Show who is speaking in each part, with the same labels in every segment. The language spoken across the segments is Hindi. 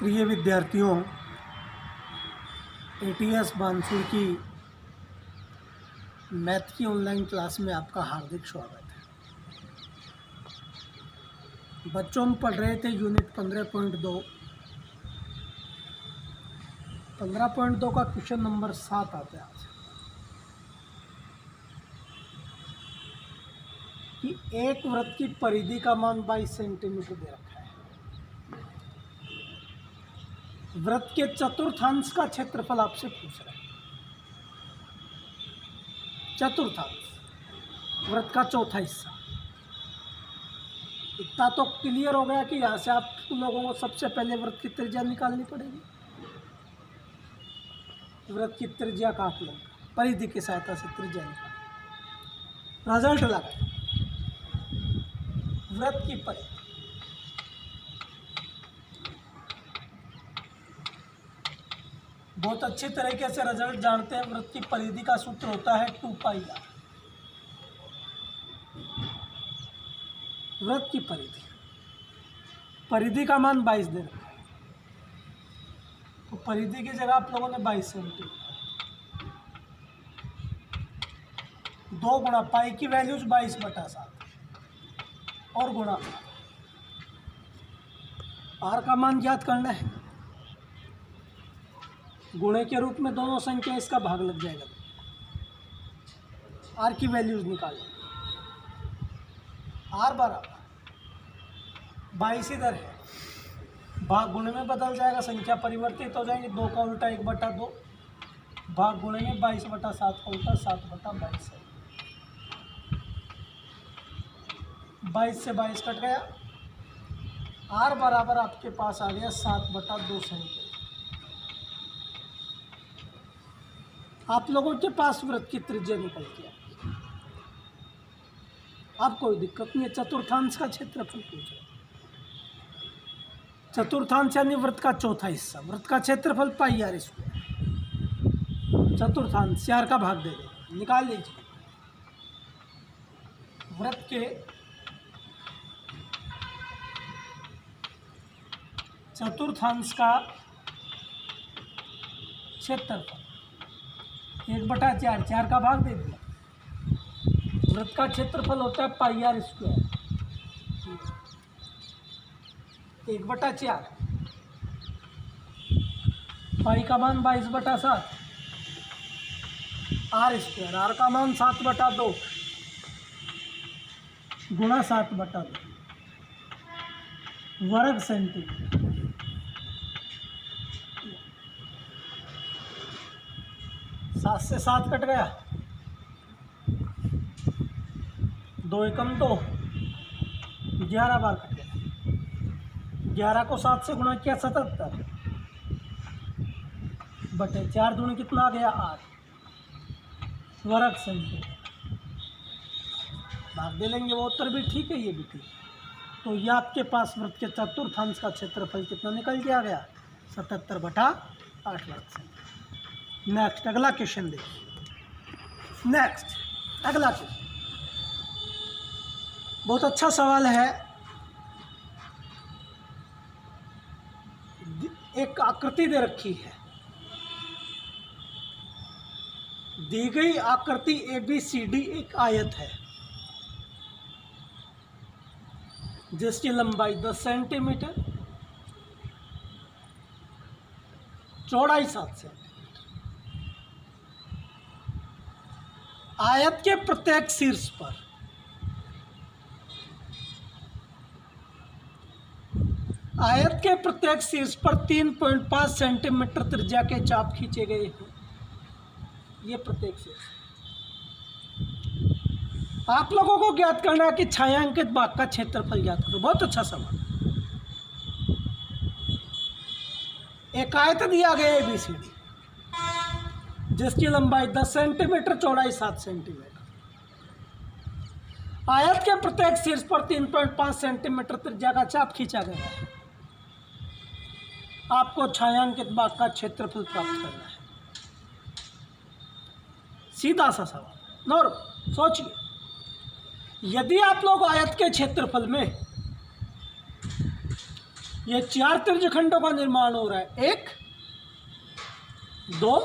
Speaker 1: प्रिय विद्यार्थियों, एटीएस बानसूर की मैथ की ऑनलाइन क्लास में आपका हार्दिक स्वागत है। बच्चों हम पढ़ रहे थे यूनिट 15.2 का क्वेश्चन नंबर 7 आता है आज कि एक वृत्त की परिधि का मान 22 सेंटीमीटर दे रखा है। वृत्त के चतुर्थांश का क्षेत्रफल आपसे पूछ रहा है। चतुर्थांश, वृत्त का चौथा हिस्सा। इतना तो क्लियर हो गया कि यहाँ से आप लोगों को सबसे पहले वृत्त की त्रिज्या निकालनी पड़ेगी। वृत्त की त्रिज्या का आकलन, परिधि की सहायता से त्रिज्या निकाल, रिजल्ट लगा। वृत्त की परिधि, बहुत अच्छी तरीके से रिजल्ट जानते हैं। वृत्त की परिधि का सूत्र होता है 2πr। वृत्त की परिधि, परिधि का मान 22 दे रखा है, तो परिधि की जगह आप लोगों ने 22 सेंटीमीटर, 2 गुणा पाई की वैल्यूज 22/7 और गुणा आर का मान ज्ञात करना है। गुणे के रूप में दोनों संख्या, इसका भाग लग जाएगा। आर की वैल्यूज निकालें। आर बराबर 22 इधर है, भाग गुणे में बदल जाएगा, संख्या परिवर्तित हो जाएंगी। 2 का उल्टा 1/2, भाग गुणे में 22/7 का उल्टा 7/22 है। 22 से 22 कट गया। आर बराबर आपके पास आ गया 7/2 सेंटीमीटर। आप लोगों के पास वृत्त की त्रिज्या निकल के आई। अब कोई दिक्कत नहीं है, चतुर्थांश का क्षेत्रफल पूछ रहे। चतुर्थांश यानी वृत्त का चौथा हिस्सा। वृत्त का क्षेत्रफल πr²। चतुर्थांश 4 का भाग दे देंगे, निकाल लीजिए। वृत्त के चतुर्थांश का क्षेत्रफल 1/4, 4 का भाग दे दिया। वृत्त का क्षेत्रफल होता है πr²। 1/4, पाई का मान 22/7, r², आर का मान 7/2 गुणा 7/2 वर्ग सेंटीमीटर। 7 से 7 कट गया, 2 एकम 2, 11 बार कट गया। 11 को 7 से गुणा किया 77 बटे 4 दूनी कितना आ गया 8 वर्ग सेंटीमीटर। भाग दे लेंगे, वो उत्तर भी ठीक है, ये भी ठीक है। तो ये आपके पास वृत्त के चतुर्थांश का क्षेत्रफल कितना निकल के आ गया 77/8 वर्ग सेंटीमीटर। नेक्स्ट, अगला क्वेश्चन देखिए। नेक्स्ट, अगला क्वेश्चन बहुत अच्छा सवाल है। एक आकृति दे रखी है। दी गई आकृति ABCD एक आयत है जिसकी लंबाई 10 सेंटीमीटर, चौड़ाई 7 सेंटीमीटर। आयत के प्रत्येक शीर्ष पर आयत के प्रत्येक शीर्ष पर 3.5 सेंटीमीटर त्रिज्या के चाप खींचे गए हैं। ये प्रत्येक शीर्ष। आप लोगों को ज्ञात करना है कि छायांकित भाग का क्षेत्रफल ज्ञात करो। बहुत अच्छा सवाल। एक आयत दिया गया ABCD जिसकी लंबाई 10 सेंटीमीटर, चौड़ाई 7 सेंटीमीटर। आयत के प्रत्येक शीर्ष पर 3.5 सेंटीमीटर त्रिज्या का चाप खींचा गया है। आपको छायांकित भाग का क्षेत्रफल प्राप्त करना है। सीधा सा सवाल, नॉर्मल। सोचिए, यदि आप लोग आयत के क्षेत्रफल में ये 4 त्रिज्यखंडों का निर्माण हो रहा है, 1 2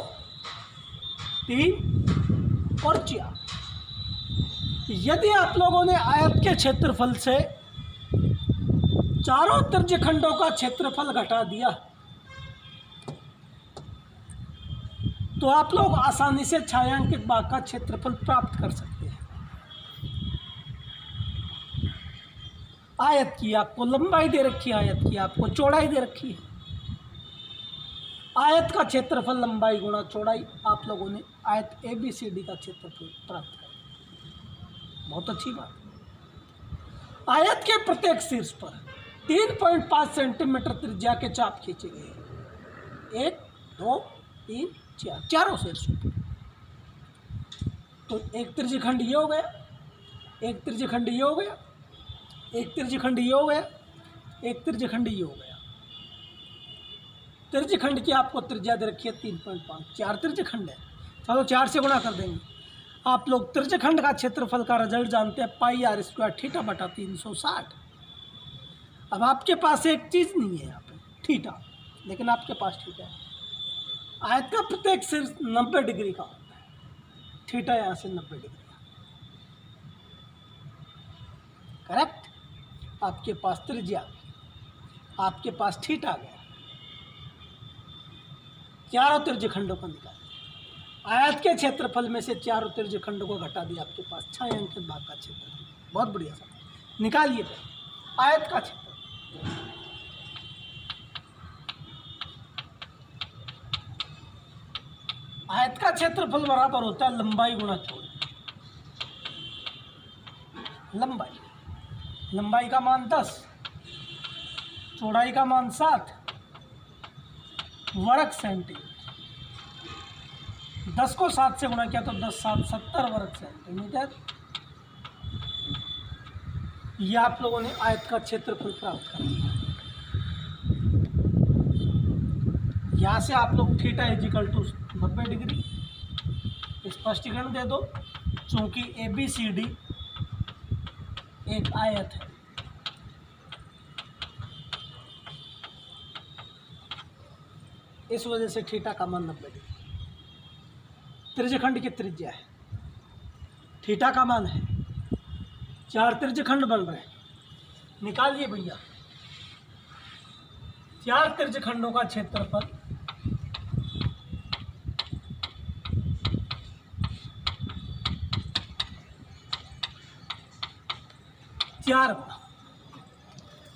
Speaker 1: 3 और 4। यदि आप लोगों ने आयत के क्षेत्रफल से चारों त्रिज्यखंडों का क्षेत्रफल घटा दिया तो आप लोग आसानी से छायांकित भाग का क्षेत्रफल प्राप्त कर सकते हैं। आयत की आपको लंबाई दे रखी है, आयत की आपको चौड़ाई दे रखी है। आयत का क्षेत्रफल लंबाई गुणा चौड़ाई, आप लोगों ने आयत ABCD का क्षेत्रफल प्राप्त कर। बहुत अच्छी बात। आयत के प्रत्येक शीर्ष पर 3.5 सेंटीमीटर त्रिज्या के चाप खींचे गए, 1 2 3 4, चारों शीर्षों पर। तो एक त्रिज्यखंड ये हो गया, एक त्रिज्यखंड ये हो गया, एक त्रिज्यखंड ये हो गया, एक त्रिज्यखंड ये हो गया। त्रिज्यखंड की आपको त्रिज्या दे रखी है 3.5, 4 त्रिज्यखंड है। चलो 4 से गुणा कर देंगे। आप लोग त्रिज्यखंड का क्षेत्रफल का रिजल्ट जानते हैं, पाई r स्क्वायर थीटा बटा 360। अब आपके पास एक चीज़ नहीं है यहाँ पे थीटा, लेकिन आपके पास थीटा है। आयत का प्रत्येक शीर्ष 90 डिग्री का होता है, थीटा यहाँ से 90 डिग्री का। करेक्ट। आपके पास त्रिज्या, आपके पास थीटा गया। चारों त्रिज्यखंडों को निकाल, आयत के क्षेत्रफल में से चारों त्रिज्यखंडों को घटा दिया, आपके पास छायांकित भाग का क्षेत्रफल। बहुत बढ़िया सर, निकालिए आयत का क्षेत्रफल। आयत का क्षेत्रफल बराबर होता है लंबाई गुणा चौड़ाई। लंबाई का मान 10, चौड़ाई का मान 7 वर्ग सेंटीमीटर। 10 को 7 से गुणा किया तो 10 7 70 वर्ग सेंटीमीटर। यह आप लोगों ने आयत का क्षेत्रफल प्राप्त कर लिया। यहाँ से आप लोग थीटा इजिकल टू 90 डिग्री स्पष्टीकरण दे दो, चूंकि ABCD एक आयत है। इस वजह से थीटा का मान 90 डिग्री। त्रिज्यखंड की त्रिज्या है, थीटा का मान है। 4 त्रिज्यखंड बन रहे हैं, निकालिए भैया 4 त्रिज्यखंडों का क्षेत्रफल। चार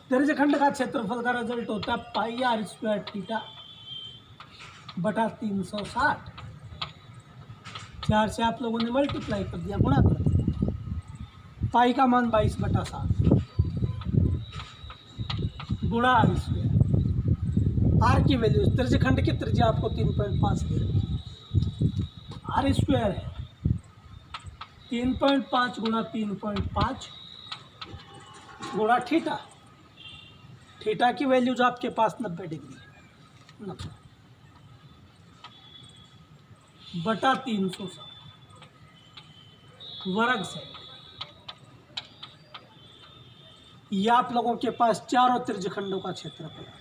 Speaker 1: त्रिज्यखंड का क्षेत्रफल का रिजल्ट होता है पाई r स्क्वायर थीटा बटा 360। 4 से आप लोगों ने मल्टीप्लाई कर दिया, गुणा कर दिया। पाई का मान 22 बटा 7 गुणा r स्क्वायर। r की वैल्यू, त्रिज्यखंड की त्रिज्या आपको 3.5 दे रही है, r स्क्वायर है 3.5 गुणा 3.5 गुणा थीटा। थीटा की वैल्यू जो आपके पास 90 डिग्री है, 90 बटा 360 वर्ग से। यह आप लोगों के पास चारों त्रिज्यखंडों का क्षेत्रफल है।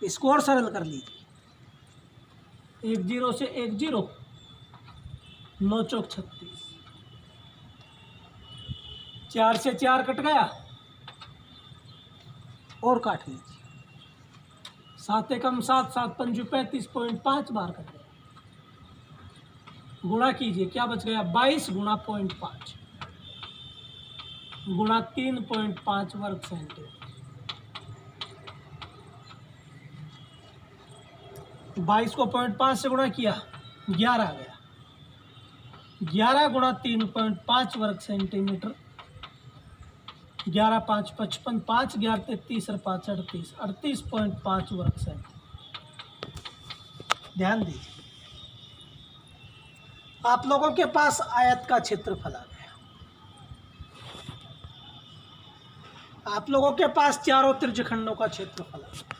Speaker 1: इसको और सरल कर लीजिए, 1 0 से 1 0, 9 चौक 36, 4 से 4 कट गया और काट लीजिए, 7 एकम 7, 7 पंजू 35.5 बार कट गया। गुणा कीजिए, क्या बच गया 22 गुणा 0.5 गुणा 3.5 वर्ग सेंटीमीटर। 22 को 0.5 से गुणा किया 11 आ गया, 11 गुणा 3.5 वर्ग सेंटीमीटर। 11 5 55, 5 11 33 और 5 38, 38.5 वर्ग सेंटीमीटर। ध्यान दीजिए, आप लोगों के पास आयत का क्षेत्रफल आ गया। आप लोगों के पास चारों त्रिज्यखंडों का क्षेत्रफल आ गया।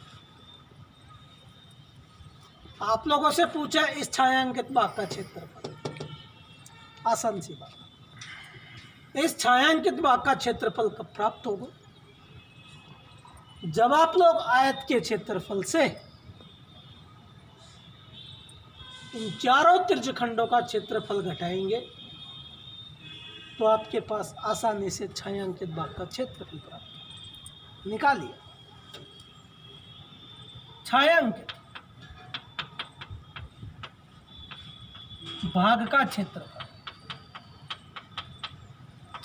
Speaker 1: आप लोगों से पूछा इस छायांकित भाग का क्षेत्रफल, आसान सी बात। इस छायांकित भाग का क्षेत्रफल कब प्राप्त होगा? जब आप लोग आयत के क्षेत्रफल से इन चारों त्रिज्यखंडों का क्षेत्रफल घटाएंगे तो आपके पास आसानी से छायांकित भाग का क्षेत्रफल प्राप्त निकालिए। छायांकित भाग का क्षेत्रफल,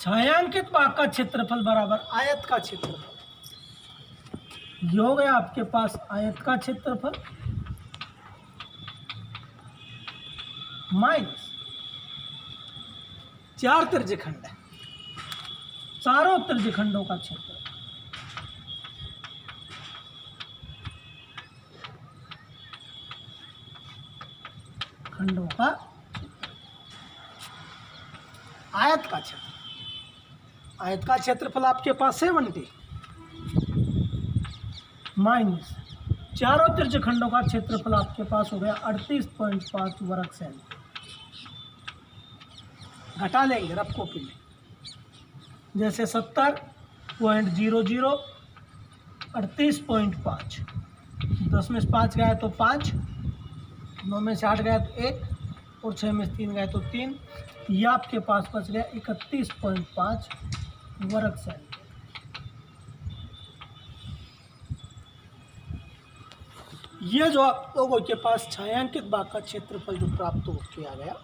Speaker 1: छायांकित भाग का क्षेत्रफल बराबर आयत का क्षेत्रफल। ये हो गया आपके पास आयत का क्षेत्रफल माइनस चार त्रिज्यखंड है, चारों त्रिज्यखंडों का क्षेत्रफल, खंडों का आयत का क्षेत्रफल। आयत का क्षेत्रफल आपके पास 70 माइनस चारों त्रिज्यखंडों का क्षेत्रफल आपके पास हो गया 38.5 वर्ग सेंटीमीटर। घटा लेंगे रफ कॉपी में, जैसे 70.00 38.5, 10 में से 5 गया तो 5, 9 में से 8 गया तो 1 और 6 में से 3 गया तो 3। यह आपके पास बच गया 31.5 वर्ग सेंटीमीटर। ये जो आप लोगों के पास छायांकित भाग का क्षेत्रफल जो प्राप्त हो किया गया,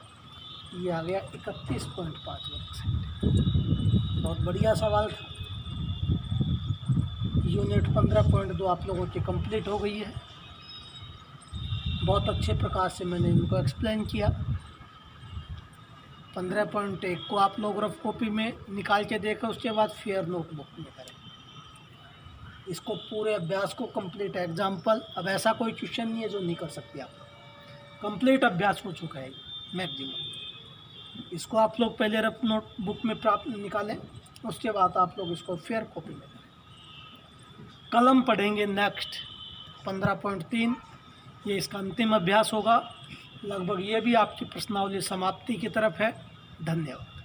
Speaker 1: ये आ गया 31.5 वर्ग सेंटीमीटर। बहुत बढ़िया सवाल था। यूनिट 15.2 आप लोगों की कंप्लीट हो गई है। बहुत अच्छे प्रकार से मैंने इनको एक्सप्लेन किया। 15.1 को आप लोग रफ कॉपी में निकाल के देखें, उसके बाद फेयर नोटबुक में करें। इसको पूरे अभ्यास को कंप्लीट एग्जाम्पल, अब ऐसा कोई क्वेश्चन नहीं है जो नहीं कर सकते आप। कंप्लीट अभ्यास हो चुका है मैक्सिमम। इसको आप लोग पहले रफ नोटबुक में प्राप्त निकालें, उसके बाद आप लोग इसको फेयर कॉपी में करें। कलम पढ़ेंगे नेक्स्ट 15.3, ये इसका अंतिम अभ्यास होगा। लगभग ये भी आपकी प्रश्नावली समाप्ति की तरफ है। धन्यवाद।